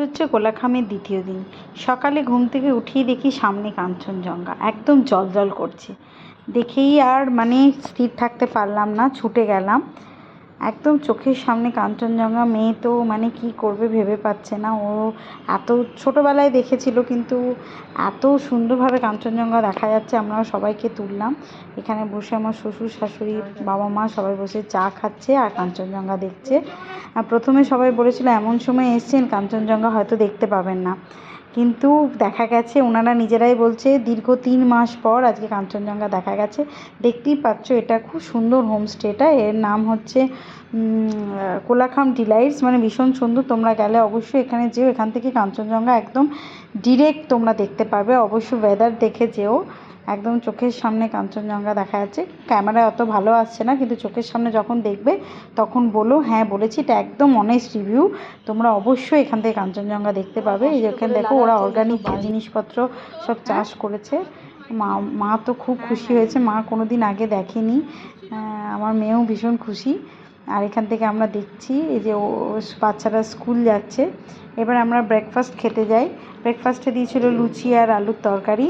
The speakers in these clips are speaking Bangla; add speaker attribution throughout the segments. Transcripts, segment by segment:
Speaker 1: হচ্ছে কোলাখামের দ্বিতীয় দিন। সকালে ঘুম থেকে উঠেই দেখি সামনে কাঞ্চনজঙ্ঘা একদম জ্বলজ্বল করছে। দেখেই আর স্থির থাকতে পারলাম না, ছুটে গেলাম। একদম চোখের সামনে কাঞ্চনজঙ্ঘা। মেয়ে তো কী করবে ভেবে পাচ্ছে না। ও এত ছোটোবেলায় দেখেছিল, কিন্তু এত সুন্দরভাবে কাঞ্চনজঙ্ঘা দেখা যাচ্ছে। আমরা সবাইকে তুললাম। এখানে বসে আমার শ্বশুর শাশুড়ি বাবা মা সবাই বসে চা খাচ্ছে আর কাঞ্চনজঙ্ঘা দেখছে। প্রথমে সবাই বলেছিল এমন সময় এসছেন কাঞ্চনজঙ্ঘা হয়তো দেখতে পাবেন না, কিন্তু দেখা গেছে ওনারা নিজেরাই বলছে দীর্ঘ 3 মাস পর আজকে কাঞ্চনজঙ্ঘা দেখা গেছে। দেখতেই পাচ্ছ এটা খুব সুন্দর হোমস্টেটা। এর নাম হচ্ছে কোলাখাম ডিলাইটস। ভীষণ সুন্দর। তোমরা গেলে অবশ্যই এখানে যেও। এখান থেকে কাঞ্চনজঙ্ঘা একদম ডিরেক্ট তোমরা দেখতে পারবে। অবশ্যই ওয়েদার দেখে যেও। একদম চোখের সামনে কাঞ্চনজঙ্ঘা দেখা যাচ্ছে। ক্যামেরায় অত ভালো আসছে না, কিন্তু চোখের সামনে যখন দেখবে তখন বলো হ্যাঁ বলেছি। এটা একদম অনেস্ট রিভিউ। তোমরা অবশ্যই এখান থেকে কাঞ্চনজঙ্ঘা দেখতে পাবে। এই যে এখানে দেখো ওরা অর্গানিক জিনিসপত্র সব চাষ করেছে। মা তো খুব খুশি হয়েছে। মা কোনো দিন আগে দেখেনি। আমার মেয়েও ভীষণ খুশি। আর এখান থেকে আমরা দেখছি এই যে বাচ্চারা স্কুল যাচ্ছে। এবার আমরা ব্রেকফাস্ট খেতে যাই। ব্রেকফাস্টে দিয়েছিল লুচি আর আলুর তরকারি।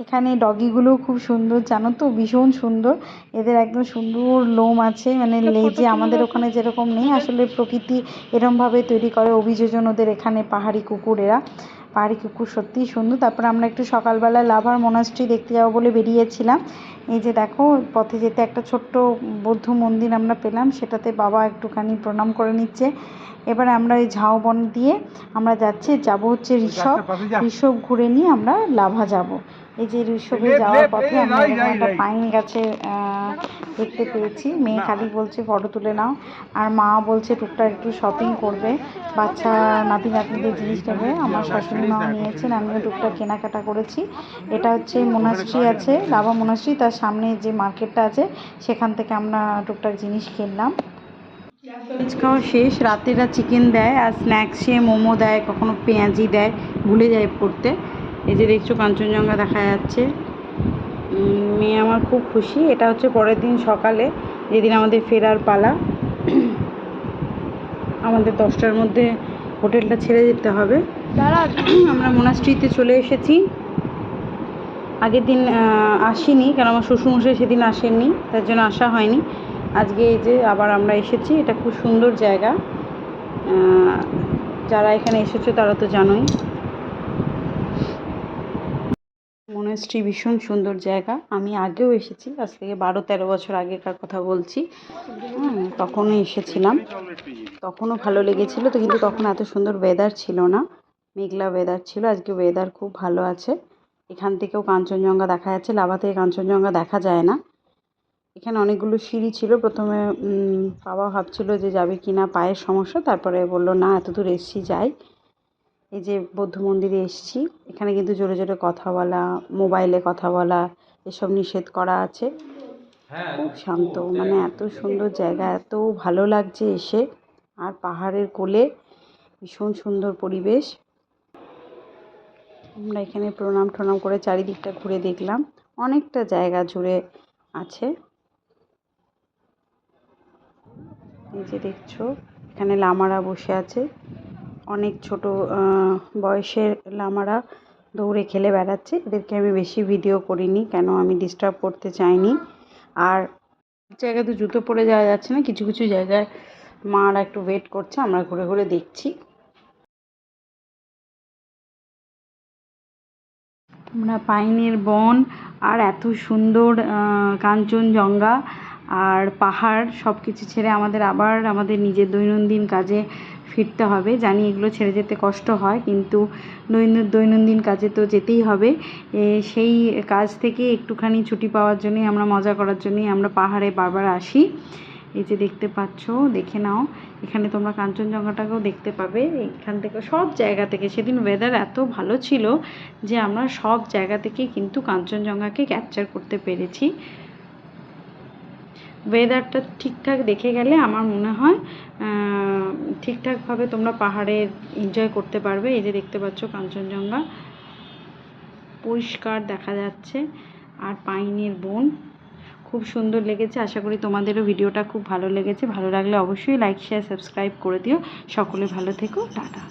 Speaker 1: এখানে ডগিগুলোও খুব সুন্দর, জানো তো, ভীষণ সুন্দর। এদের একদম সুন্দর লোম আছে, লেজে আমাদের ওখানে যেরকম নেই। আসলে প্রকৃতি এরমভাবে তৈরি করে অভিযোজন ওদের এখানে। পাহাড়ি কুকুর এরা। পাহাড়ি কুকুর সত্যিই সুন্দর। তারপর আমরা একটু সকালবেলা লাভার মোনাস্ট্রি দেখতে যাবো বলে বেরিয়েছিলাম। এই যে দেখো পথে যেতে একটা ছোট্ট বৌদ্ধ মন্দির আমরা পেলাম, সেটাতে বাবা একটুখানি প্রণাম করে নিচ্ছে। এবারে আমরা ওই ঝাউবন দিয়ে আমরা যাবো হচ্ছে ঋষভ ঘুরে নিয়ে আমরা লাভা যাব। এই যে ঋষভে যাওয়ার পথে আমরা এরকম একটা পাইন গাছে দেখতে পেয়েছি। মেয়ে খালি বলছে ফটো তুলে নাও, আর মা বলছে টুকটাক একটু শপিং করবে, বাচ্চা নাতি নাতনিদের জিনিস নেবে। আমার শাশুড়ি মাও নিয়েছেন, আমিও টুকটাক কেনাকাটা করেছি। এটা হচ্ছে মোনাস্ট্রি আছে, লাভা মোনাস্ট্রি। তার সামনে যে মার্কেটটা আছে সেখান থেকে আমরা টুকটাক জিনিস কিনলাম। লাঞ্চ খাওয়া শেষ। রাতেরা চিকেন দেয় আর স্ন্যাক্সে মোমো দেয়, কখনো পেঁয়াজি দেয়, ভুলে যায় পড়তে। এই যে দেখছো কাঞ্চনজঙ্ঘা দেখা যাচ্ছে। মেয়ে আমার খুব খুশি। এটা হচ্ছে পরের দিন সকালে, যেদিন আমাদের ফেরার পালা। আমাদের 10টার মধ্যে হোটেলটা ছেড়ে যেতে হবে। আমরা মোনাস্ট্রিতে চলে এসেছি। আগের দিন আসিনি, কারণ আমার শ্বশুরমশাই সেদিন আসেননি, তার জন্য আসা হয়নি। আজকে এই যে আবার আমরা এসেছি। এটা খুব সুন্দর জায়গা। যারা এখানে এসেছো তারা তো জানোই। মোনাস্ট্রি ভীষণ সুন্দর জায়গা। আমি আগেও এসেছি, আজ থেকে 12-13 বছর আগেকার কথা বলছি। তখনও এসেছিলাম, তখনও ভালো লেগেছিলো তো, কিন্তু তখন এত সুন্দর ওয়েদার ছিল না, মেঘলা ওয়েদার ছিল। আজকে ওয়েদার খুব ভালো আছে। এখান থেকেও কাঞ্চনজঙ্ঘা দেখা যাচ্ছে। লাভা থেকে কাঞ্চনজঙ্ঘা দেখা যায় না। এখানে অনেকগুলো সিঁড়ি ছিল। প্রথমে বাবা ভাবছিল যে যাবে কি না, পায়ের সমস্যা। তারপরে বললো না, এত দূর এসছি যাই। এই যে বৌদ্ধ মন্দিরে এসছি। এখানে কিন্তু জোরে জোরে কথা বলা, মোবাইলে কথা বলা এসব নিষেধ করা আছে। খুব শান্ত, এত সুন্দর জায়গা, এত ভালো লাগছে এসে। আর পাহাড়ের কোলে ভীষণ সুন্দর পরিবেশ। আমরা এখানে প্রণাম টনাম করে চারিদিকটা ঘুরে দেখলাম। অনেকটা জায়গা জুড়ে আছে। এই যে দেখছো এখানে লামারা বসে আছে। অনেক ছোট বয়সের লামারা দৌড়ে খেলে বেড়াচ্ছে। এদেরকে আমি বেশি ভিডিও করিনি, কেন আমি ডিস্টার্ব করতে চাইনি। আর জায়গায় তো জুতো পরে যাওয়া যাচ্ছে না, কিছু কিছু জায়গায় মারা একটু ওয়েট করছে, আমরা ঘুরে ঘুরে দেখছি। আমরা পাইনের বন আর এত সুন্দর কাঞ্চনজঙ্ঘা আর পাহাড় সব কিছু ছেড়ে আমাদের আবার আমাদের নিজের দৈনন্দিন কাজে ফিরতে হবে। জানি এগুলো ছেড়ে যেতে কষ্ট হয়, কিন্তু দৈনন্দিন কাজে তো যেতেই হবে। সেই কাজ থেকে একটুখানি ছুটি পাওয়ার জন্যই আমরা, মজা করার জন্যই আমরা পাহাড়ে বারবার আসি। এই যে দেখতে পাচ্ছ, দেখে নাও। এখানে তোমরা কাঞ্চনজঙ্ঘাটাকেও দেখতে পাবে এখান থেকে, সব জায়গা থেকে। সেদিন ওয়েদার এত ভালো ছিল যে আমরা সব জায়গা থেকে কিন্তু কাঞ্চনজঙ্ঘাকে ক্যাপচার করতে পেরেছি। ওয়েদারটা ঠিকঠাক দেখে গেলে আমার মনে হয় ঠিকঠাকভাবে তোমরা পাহাড়ে এনজয় করতে পারবে। এই যে দেখতে পাচ্ছ কাঞ্চনজঙ্ঘা পরিষ্কার দেখা যাচ্ছে, আর পাইনের বন খুব সুন্দর লেগেছে। আশা করি তোমাদেরও ভিডিওটা খুব ভালো লেগেছে। ভালো লাগলে অবশ্যই লাইক শেয়ার সাবস্ক্রাইব করে দিও। সকলে ভালো থেকো, টাটা।